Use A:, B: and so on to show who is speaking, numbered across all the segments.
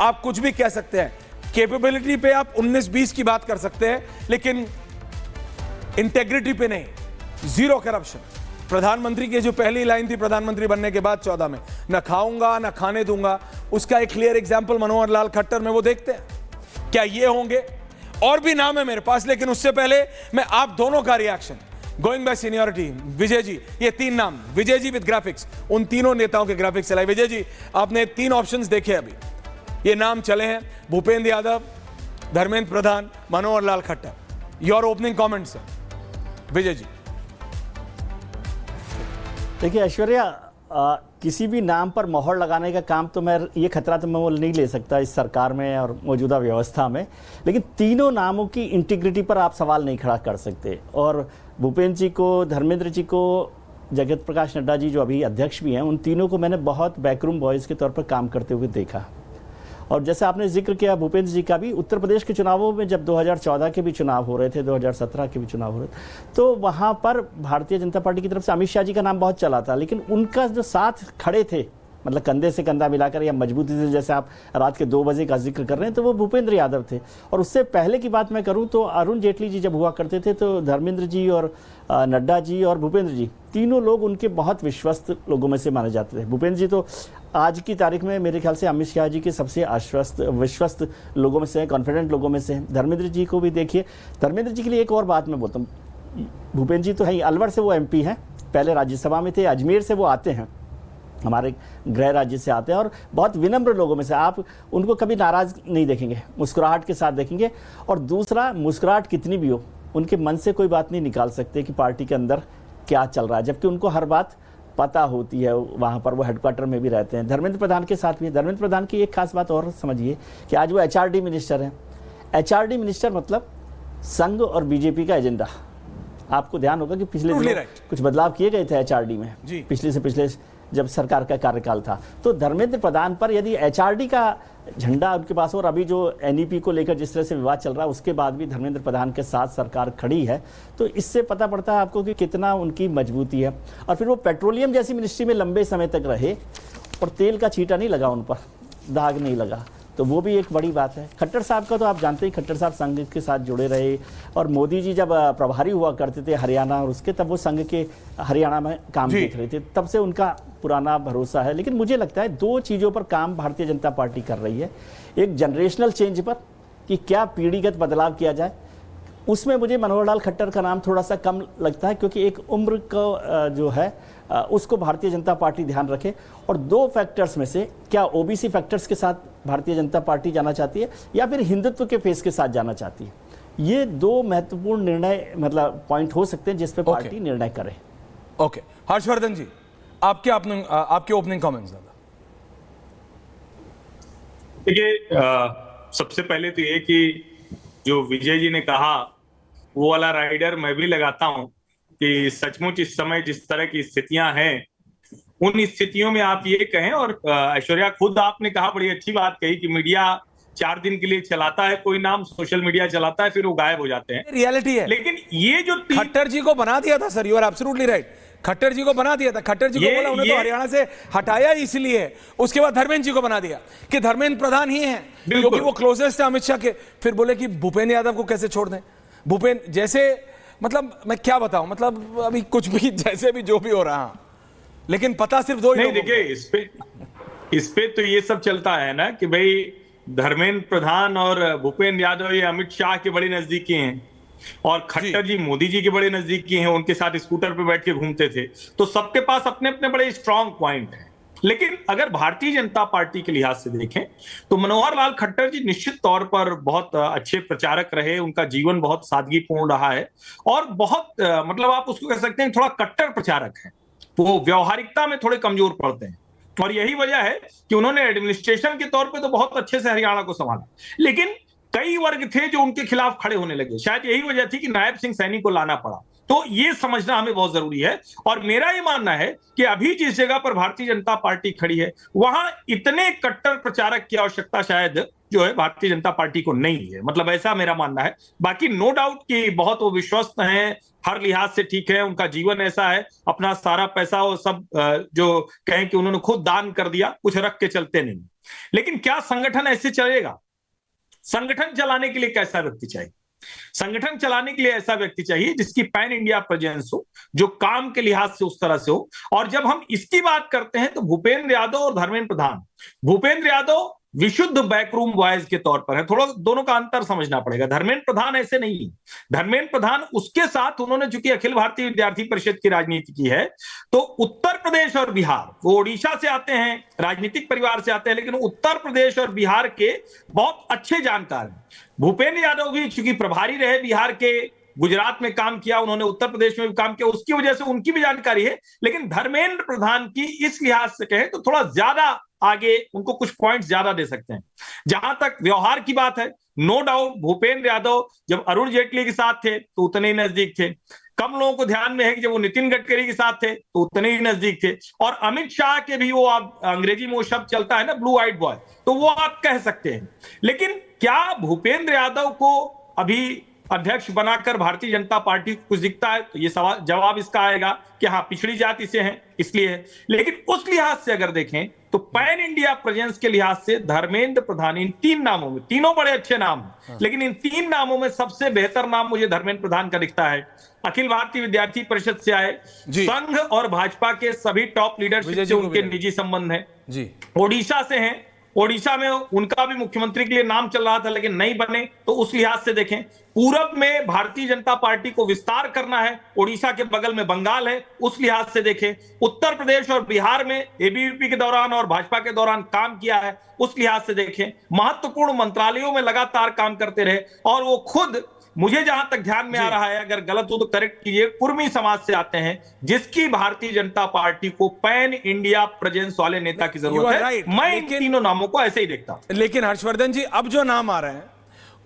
A: आप कुछ भी कह सकते हैं, कैपेबिलिटी पे आप 19-20 की बात कर सकते हैं, लेकिन इंटेग्रिटी पे नहीं। Zero corruption. प्रधानमंत्री की जो पहली लाइन थी प्रधानमंत्री बनने के बाद 14 में, न खाऊंगा न खाने दूंगा, उसका एक क्लियर एग्जाम्पल मनोहर लाल खट्टर में वो देखते हैं। क्या ये होंगे? और भी नाम है मेरे पास, लेकिन उससे पहले मैं आप दोनों का reaction, going by seniority, Vijay ji, ये 3 नाम, विजय जी विद ग्राफिक्स, उन तीनों नेताओं के ग्राफिक्स चलाए। विजय जी, आपने 3 ऑप्शंस देखे अभी, ये नाम चले हैं, Bhupendra Yadav, Dharmendra Pradhan, Manohar Lal Khattar. Your opening comments है विजय जी।
B: देखिए ऐश्वर्या, किसी भी नाम पर मोहर लगाने का काम तो मैं, ये खतरा तो मैं वो नहीं ले सकता इस सरकार में और मौजूदा व्यवस्था में, लेकिन तीनों नामों की इंटीग्रिटी पर आप सवाल नहीं खड़ा कर सकते। और भूपेंद्र जी को, धर्मेंद्र जी को, जगत प्रकाश नड्डा जी जो अभी अध्यक्ष भी हैं, उन तीनों को मैंने बहुत बैकरूम बॉयज़ के तौर पर काम करते हुए देखा। और जैसे आपने जिक्र किया भूपेंद्र जी का भी, उत्तर प्रदेश के चुनावों में जब 2014 के भी चुनाव हो रहे थे, 2017 के भी चुनाव हो रहे थे, तो वहाँ पर भारतीय जनता पार्टी की तरफ से अमित शाह जी का नाम बहुत चला था, लेकिन उनका जो साथ खड़े थे, मतलब कंधे से कंधा मिलाकर या मजबूती से, जैसे आप रात के 2 बजे का जिक्र कर रहे हैं, तो वो भूपेंद्र यादव थे। और उससे पहले की बात मैं करूं तो अरुण जेटली जी जब हुआ करते थे, तो धर्मेंद्र जी और नड्डा जी और भूपेंद्र जी, तीनों लोग उनके बहुत विश्वस्त लोगों में से माने जाते थे। भूपेंद्र जी तो आज की तारीख में मेरे ख्याल से अमित शाह जी के सबसे विश्वस्त लोगों में से हैं, कॉन्फिडेंट लोगों में से हैं। धर्मेंद्र जी को भी देखिए, धर्मेंद्र जी के लिए एक और बात मैं बोलता हूँ, भूपेंद्र जी तो है ही, अलवर से वो MP हैं, पहले राज्यसभा में थे, अजमेर से वो आते हैं, हमारे गृह राज्य से आते हैं, और बहुत विनम्र लोगों में से, आप उनको कभी नाराज नहीं देखेंगे, मुस्कुराहट के साथ देखेंगे। और दूसरा, मुस्कुराहट कितनी भी हो, उनके मन से कोई बात नहीं निकाल सकते कि पार्टी के अंदर क्या चल रहा है, जबकि उनको हर बात पता होती है, वहाँ पर वो हेडक्वार्टर में भी रहते हैं। धर्मेंद्र प्रधान के साथ भी, धर्मेंद्र प्रधान की एक खास बात और समझिए कि आज वो HRD मिनिस्टर हैं। HRD मिनिस्टर मतलब संघ और BJP का एजेंडा। आपको ध्यान होगा कि पिछले दिनों कुछ बदलाव किए गए थे HRD में, पिछले से पिछले जब सरकार का कार्यकाल था। तो धर्मेंद्र प्रधान पर यदि HRD का झंडा उनके पास, और अभी जो NEP को लेकर जिस तरह से विवाद चल रहा है, उसके बाद भी धर्मेंद्र प्रधान के साथ सरकार खड़ी है, तो इससे पता पड़ता है आपको कि कितना उनकी मजबूती है। और फिर वो पेट्रोलियम जैसी मिनिस्ट्री में लंबे समय तक रहे और तेल का छींटा नहीं लगा उन पर, दाग नहीं लगा, तो वो भी एक बड़ी बात है। खट्टर साहब का तो आप जानते ही, खट्टर साहब संघ के साथ जुड़े रहे, और मोदी जी जब प्रभारी हुआ करते थे हरियाणा और उसके, तब वो संघ के हरियाणा में काम देख रहे थे, तब से उनका पुराना भरोसा है। लेकिन मुझे लगता है 2 चीज़ों पर काम भारतीय जनता पार्टी कर रही है। एक जनरेशनल चेंज पर, कि क्या पीढ़ीगत बदलाव किया जाए, उसमें मुझे मनोहर लाल खट्टर का नाम थोड़ा सा कम लगता है, क्योंकि एक उम्र का जो है उसको भारतीय जनता पार्टी ध्यान रखे। और 2 फैक्टर्स में से, क्या OBC फैक्टर्स के साथ भारतीय जनता पार्टी जाना चाहती है या फिर हिंदुत्व के फेस के साथ जाना चाहती है, ये 2 महत्वपूर्ण निर्णय, मतलब पॉइंट हो सकते हैं जिस पे पार्टी निर्णय करे।
A: ओके, हर्षवर्धन जी, आपके ओपनिंग कमेंट्स।
C: देखिए, सबसे पहले तो ये कि जो विजय जी ने कहा, वो वाला राइडर मैं भी लगाता हूं कि सचमुच इस समय जिस तरह की स्थितियां हैं, उन स्थितियों में आप ये कहें, और ऐश्वर्या खुद आपने कहा, बड़ी अच्छी बात कही कि मीडिया 4 दिन के लिए चलाता है कोई नाम, सोशल मीडिया चलाता है, फिर वो गायब हो जाते हैं,
A: रियलिटी है।
C: लेकिन ये जो
A: खट्टर जी को बना दिया था sir, you are absolutely right, Khattar ji को बना दिया था, खट्टर जी को बोला उन्हें तो हरियाणा से हटाया इसलिए, उसके बाद धर्मेंद्र जी को बना दिया कि धर्मेंद्र प्रधान ही हैं, क्योंकि वो क्लोजेस्ट है अमित शाह के। फिर बोले कि भूपेंद्र यादव को कैसे छोड़ दें, भूपेंद्र जैसे, मतलब मैं क्या बताऊं, मतलब अभी कुछ भी जैसे भी जो भी हो रहा, लेकिन पता सिर्फ 2 ही
C: नहीं। देखिए, इस पे तो ये सब चलता है ना कि भाई धर्मेंद्र प्रधान और भूपेंद्र यादव ये अमित शाह के बड़े नजदीकी हैं, और खट्टर जी मोदी जी के बड़े नजदीकी हैं, उनके साथ स्कूटर पे बैठ के घूमते थे, तो सबके पास अपने अपने बड़े स्ट्रांग पॉइंट हैं। लेकिन अगर भारतीय जनता पार्टी के लिहाज से देखें तो मनोहर लाल खट्टर जी निश्चित तौर पर बहुत अच्छे प्रचारक रहे, उनका जीवन बहुत सादगीपूर्ण रहा है, और बहुत मतलब आप उसको कह सकते हैं थोड़ा कट्टर प्रचारक हैं, वो व्यवहारिकता में थोड़े कमजोर पड़ते हैं, और यही वजह है कि उन्होंने एडमिनिस्ट्रेशन के तौर पे तो बहुत अच्छे से हरियाणा को संभाला, लेकिन कई वर्ग थे जो उनके खिलाफ खड़े होने लगे। शायद यही वजह थी कि नायब सिंह सैनी को लाना पड़ा। तो ये समझना हमें बहुत जरूरी है, और मेरा ये मानना है कि अभी जिस जगह पर भारतीय जनता पार्टी खड़ी है, वहां इतने कट्टर प्रचारक की आवश्यकता शायद जो है भारतीय जनता पार्टी को नहीं है, मतलब ऐसा मेरा मानना है। बाकी नो डाउट कि बहुत वो विश्वस्त हैं, हर लिहाज से ठीक है, उनका जीवन ऐसा है, अपना सारा पैसा वो सब जो कहें कि उन्होंने खुद दान कर दिया, कुछ रख के चलते नहीं। लेकिन क्या संगठन ऐसे चलेगा? संगठन चलाने के लिए कैसा व्यक्ति चाहिए? संगठन चलाने के लिए ऐसा व्यक्ति चाहिए जिसकी पैन इंडिया प्रेजेंस हो, जो काम के लिहाज से उस तरह से हो। और जब हम इसकी बात करते हैं तो भूपेंद्र यादव और धर्मेंद्र प्रधान, भूपेंद्र यादव विशुद्ध बैकरूम बॉयज के तौर पर है, थोड़ा दोनों का अंतर समझना पड़ेगा। धर्मेंद्र प्रधान ऐसे नहीं है। धर्मेंद्र प्रधान उसके साथ उन्होंने चूंकि अखिल भारतीय विद्यार्थी परिषद की राजनीति की है, तो उत्तर प्रदेश और बिहार, वो ओडिशा से आते हैं, राजनीतिक परिवार से आते हैं, लेकिन उत्तर प्रदेश और बिहार के बहुत अच्छे जानकार हैं। भूपेंद्र यादव भी चूंकि प्रभारी रहे बिहार के, गुजरात में काम किया उन्होंने, उत्तर प्रदेश में भी काम किया, उसकी वजह से उनकी भी जानकारी है। लेकिन धर्मेंद्र प्रधान की इस लिहाज से कहें तो थोड़ा ज्यादा आगे, उनको कुछ पॉइंट्स ज्यादा दे सकते हैं। जहां तक व्यवहार की बात है, नो डाउट भूपेंद्र यादव जब अरुण जेटली के साथ थे तो उतने ही नजदीक थे। कम लोगों को ध्यान में है कि जब वो नितिन गडकरी के साथ थे तो उतने ही नजदीक थे। और अमित शाह के भी वो, आप अंग्रेजी में वो शब्द चलता है ना, ब्लू आइड बॉय, तो वो आप कह सकते हैं। लेकिन क्या भूपेंद्र यादव को अभी अध्यक्ष बनाकर भारतीय जनता पार्टी को कुछ दिखता है? तो ये सवाल, जवाब इसका आएगा कि हाँ, पिछड़ी जाति से हैं इसलिए है। लेकिन उस लिहाज से अगर देखें तो पैन इंडिया प्रेजेंस के लिहाज से धर्मेंद्र प्रधान, इन तीन नामों में, तीनों बड़े अच्छे नाम हैं, लेकिन इन तीन नामों में सबसे बेहतर नाम मुझे धर्मेंद्र प्रधान का दिखता है। अखिल भारतीय विद्यार्थी परिषद से आए, संघ और भाजपा के सभी टॉप लीडरशिप से उनके निजी संबंध है जी। ओडिशा से हैं, ओडिशा में उनका भी मुख्यमंत्री के लिए नाम चल रहा था लेकिन नहीं बने, तो उस लिहाज से देखें। पूरब में भारतीय जनता पार्टी को विस्तार करना है, ओडिशा के बगल में बंगाल है, उस लिहाज से देखें। उत्तर प्रदेश और बिहार में एबीवीपी के दौरान और भाजपा के दौरान काम किया है, उस लिहाज से देखें। महत्वपूर्ण मंत्रालयों में लगातार काम करते रहे, और वो खुद, मुझे जहां तक ध्यान में आ रहा है, अगर गलत हो तो करेक्ट कीजिए, कुर्मी समाज से आते हैं, जिसकी भारतीय जनता पार्टी को पैन इंडिया प्रेजेंस वाले नेता की जरूरत है। मैं इन तीनों नामों को ऐसे ही देखता हूं।
A: लेकिन हर्षवर्धन जी, अब जो नाम आ रहे हैं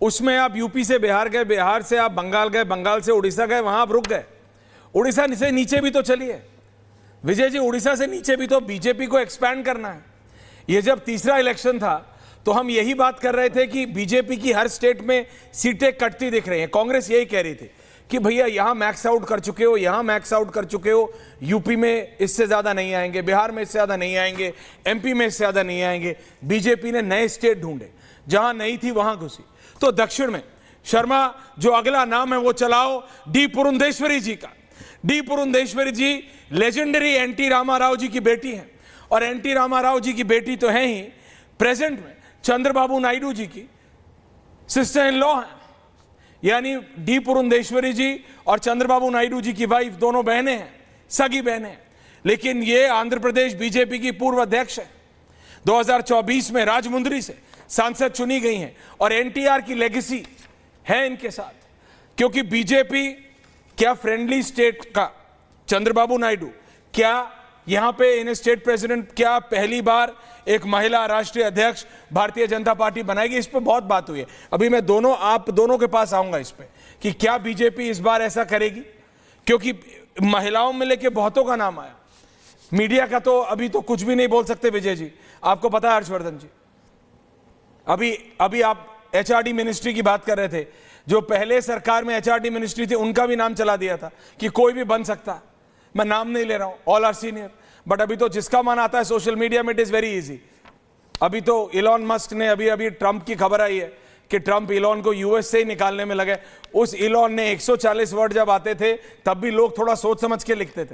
A: उसमें आप यूपी से बिहार गए, बिहार से आप बंगाल गए, बंगाल से उड़ीसा गए, वहां आप रुक गए। उड़ीसा से नीचे भी तो चलिए विजय जी, उड़ीसा से नीचे भी तो बीजेपी को एक्सपैंड करना है। ये जब तीसरा इलेक्शन था तो हम यही बात कर रहे थे कि बीजेपी की हर स्टेट में सीटें कटती दिख रही हैं। कांग्रेस यही कह रही थी कि भैया यहां मैक्स आउट कर चुके हो, यहां मैक्स आउट कर चुके हो, यूपी में इससे ज्यादा नहीं आएंगे, बिहार में इससे ज्यादा नहीं आएंगे, एमपी में इससे ज्यादा नहीं आएंगे। बीजेपी ने नए स्टेट ढूंढे, जहां नहीं थी वहां घुसी। तो दक्षिण में शर्मा, जो अगला नाम है वो चलाओ डी पुरंदेश्वरी जी का। डी पुरंदेश्वरी जी लेजेंडरी एनटी रामाराव जी की बेटी हैं, और एनटी रामाराव जी की बेटी तो है ही, प्रेजेंट में चंद्रबाबू नायडू जी की सिस्टर इन लॉ हैं। यानी डी पुरंदेश्वरी जी और चंद्रबाबू नायडू जी की वाइफ दोनों बहनें हैं, सगी बहनें हैं। लेकिन ये आंध्र प्रदेश बीजेपी की पूर्व अध्यक्ष है, 2024 में राजमुंदरी से सांसद चुनी गई हैं, और एनटीआर की लेगेसी है इनके साथ। क्योंकि बीजेपी क्या फ्रेंडली स्टेट का चंद्रबाबू नायडू, क्या यहां पे इन स्टेट प्रेसिडेंट, क्या पहली बार एक महिला राष्ट्रीय अध्यक्ष भारतीय जनता पार्टी बनाएगी? इस पे बहुत बात हुई है। अभी मैं आप दोनों के पास आऊंगा इस पे कि क्या बीजेपी इस बार ऐसा करेगी, क्योंकि महिलाओं में लेके बहुतों का नाम आया। मीडिया का तो अभी तो कुछ भी नहीं बोल सकते विजय जी, आपको पता है हर्षवर्धन जी। अभी आप एचआरडी मिनिस्ट्री की बात कर रहे थे, जो पहले सरकार में एचआरडी मिनिस्ट्री थी उनका भी नाम चला दिया था कि कोई भी बन सकता। मैं नाम नहीं ले रहा हूं, ऑल आर सीनियर, बट अभी तो जिसका मन आता है सोशल मीडिया में, इट इज वेरी इजी। अभी तो इलॉन मस्क ने, अभी ट्रंप की खबर आई है कि ट्रंप इलॉन को यूएस से ही निकालने में लगे। उस इलॉन ने 140 वर्ड जब आते थे तब भी लोग थोड़ा सोच समझ के लिखते थे।